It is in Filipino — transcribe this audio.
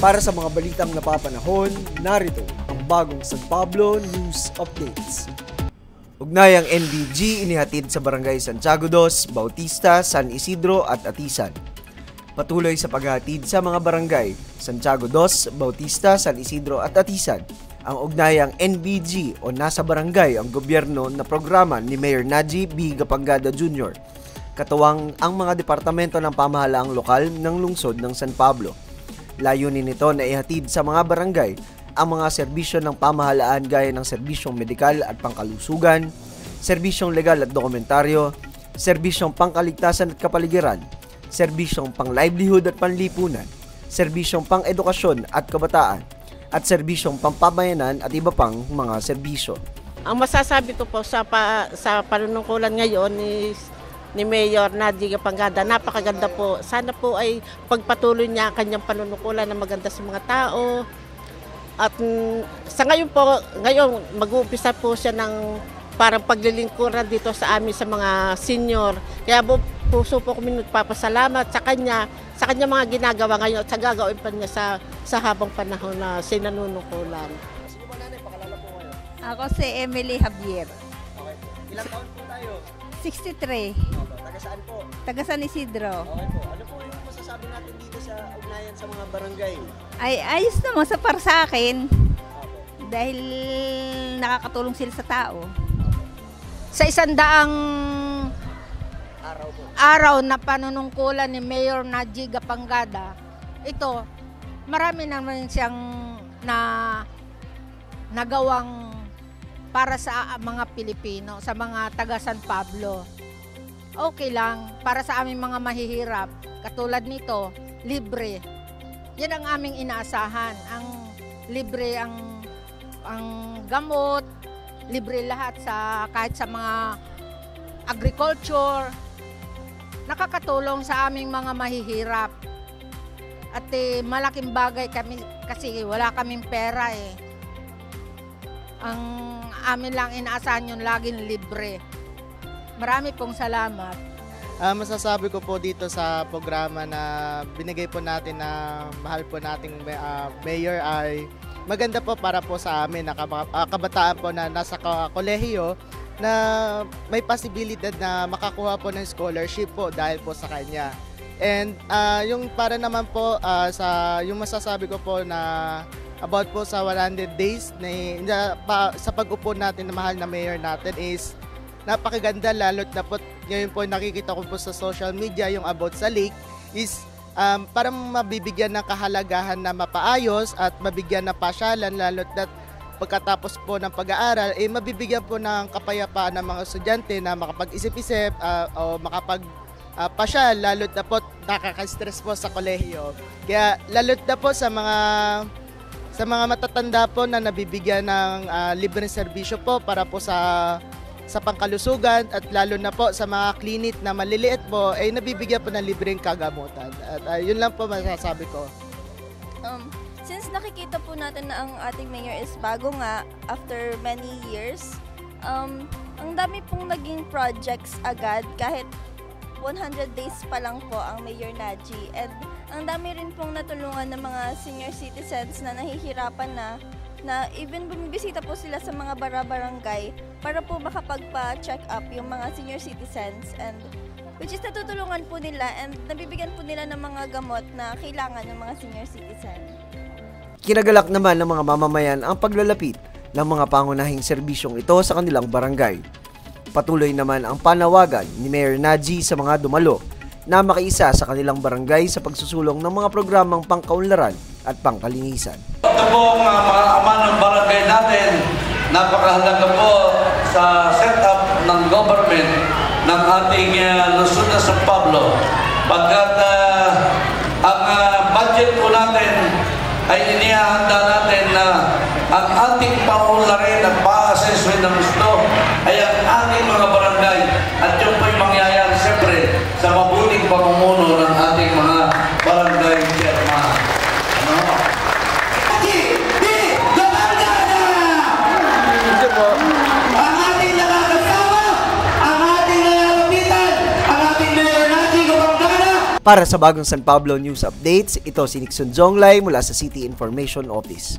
Para sa mga balitang napapanahon, narito ang bagong San Pablo News Updates. Ugnayang NBG inihatid sa Barangay Santiago II, Bautista, San Isidro at Atisan. Patuloy sa paghahatid sa mga barangay Santiago II, Bautista, San Isidro at Atisan ang ugnayang NBG o Nasa Barangay ang gobyerno na programa ni Mayor Najib B. Gapangada Jr. Katuwang ang mga departamento ng pamahalaang lokal ng lungsod ng San Pablo. Layunin nito na ihatid sa mga barangay ang mga serbisyo ng pamahalaan gaya ng serbisyong medikal at pangkalusugan, serbisyong legal at dokumentaryo, serbisyong pangkaligtasan at kapaligiran, serbisyong pang-livelihood at panlipunan, serbisyong pang-edukasyon at kabataan, at serbisyong pampamayanan at iba pang mga serbisyo. Ang masasabi ko po sa panunungkulan ngayon ni Mayor Najib Gapangada, napakaganda po. Sana po ay pagpatuloy niya kanyang panunungkulan na maganda sa mga tao. At sa ngayon po, mag-uumpisa po siya ng parang paglilingkuran dito sa amin sa mga senior. Kaya puso po kami nagpapasalamat sa kanya mga ginagawa ngayon at sa gagawin pa niya sa habang panahon na sinanunungkulan. Sino ba nanay? Pakilala po kayo. Ako si Emily Javier. Okay. Ilang taon po tayo? 63. Taga saan po? Taga San Isidro. Okay po. Ano po yung masasabi natin dito sa ugnayan sa mga barangay? Ay, ayos naman para sa akin. Dahil nakakatulong sila sa tao. Sa 100 Araw po. araw na panunungkulan ni Mayor Najib Gapangada, ito, marami naman siyang nagawang para sa mga Pilipino, sa mga taga San Pablo. Okay lang, para sa aming mga mahihirap, katulad nito, libre. Yan ang aming inaasahan, ang libre ang gamot, libre lahat kahit sa mga agriculture. Nakakatulong sa aming mga mahihirap. At malaking bagay kami kasi wala kaming pera eh. Ang amin lang inaasahan yun laging libre. Marami pong salamat. Masasabi ko po dito sa programa na binigay po natin na mahal po nating mayor ay maganda po para po sa amin na kabataan po na nasa kolehiyo na may posibilidad na makakuha po ng scholarship po dahil po sa kanya. And yung para naman po yung masasabi ko po na about po sa 100 days sa pag-upo natin na mahal na mayor natin is napakaganda, lalo't na po ngayon po nakikita ko po sa social media yung about sa lake is parang mabibigyan ng kahalagahan na mapaayos at mabigyan ng pasyalan, lalo't na pagkatapos po ng pag-aaral, mabibigyan po ng kapayapaan ng mga estudyante na makapag-isip-isip o makapag-pasyal, lalo't na po nakaka-stress po sa kolehiyo. Kaya lalo't na po sa mga matatanda po na nabibigyan ng libreng serbisyo po para po sa pangkalusugan at lalo na po sa mga clinic na maliliit po ay nabibigyan po ng libreng kagamutan. At yun lang po masasabi ko. Since nakikita po natin na ang ating mayor is bago nga after many years, ang dami pong naging projects agad kahit 100 days pa lang po ang Mayor Najib. And ang dami rin pong natulungan ng mga senior citizens na nahihirapan na even bumibisita po sila sa mga barangay para po makapagpa-check up yung mga senior citizens, and which is natutulungan po nila and nabibigyan po nila ng mga gamot na kailangan ng mga senior citizen. Kinagalak naman ng mga mamamayan ang paglalapit ng mga pangunahing serbisyong ito sa kanilang barangay. Patuloy naman ang panawagan ni Mayor Najib sa mga dumalo na makiisa sa kanilang barangay sa pagsusulong ng mga programang pangkaunlaran at pangkalinisan. Ito pong mga ama ng barangay natin, napakahalaga po sa setup ng government ng ating Luzon na San Pablo. Pagkat ang budget po natin ay inihahanda natin na ang ating paunlarin at pa-assessment ng gusto ay ang ating mga barangay. At yun po'y mangyayari siyempre sa mabuting pamumuno ng ating mga barangay chairman. Ang ating nakakasama, ang ating nalalapitan, ang ating Mayor Najib Gapangada. Para sa bagong San Pablo News Updates, ito si Nixon Jonglay mula sa City Information Office.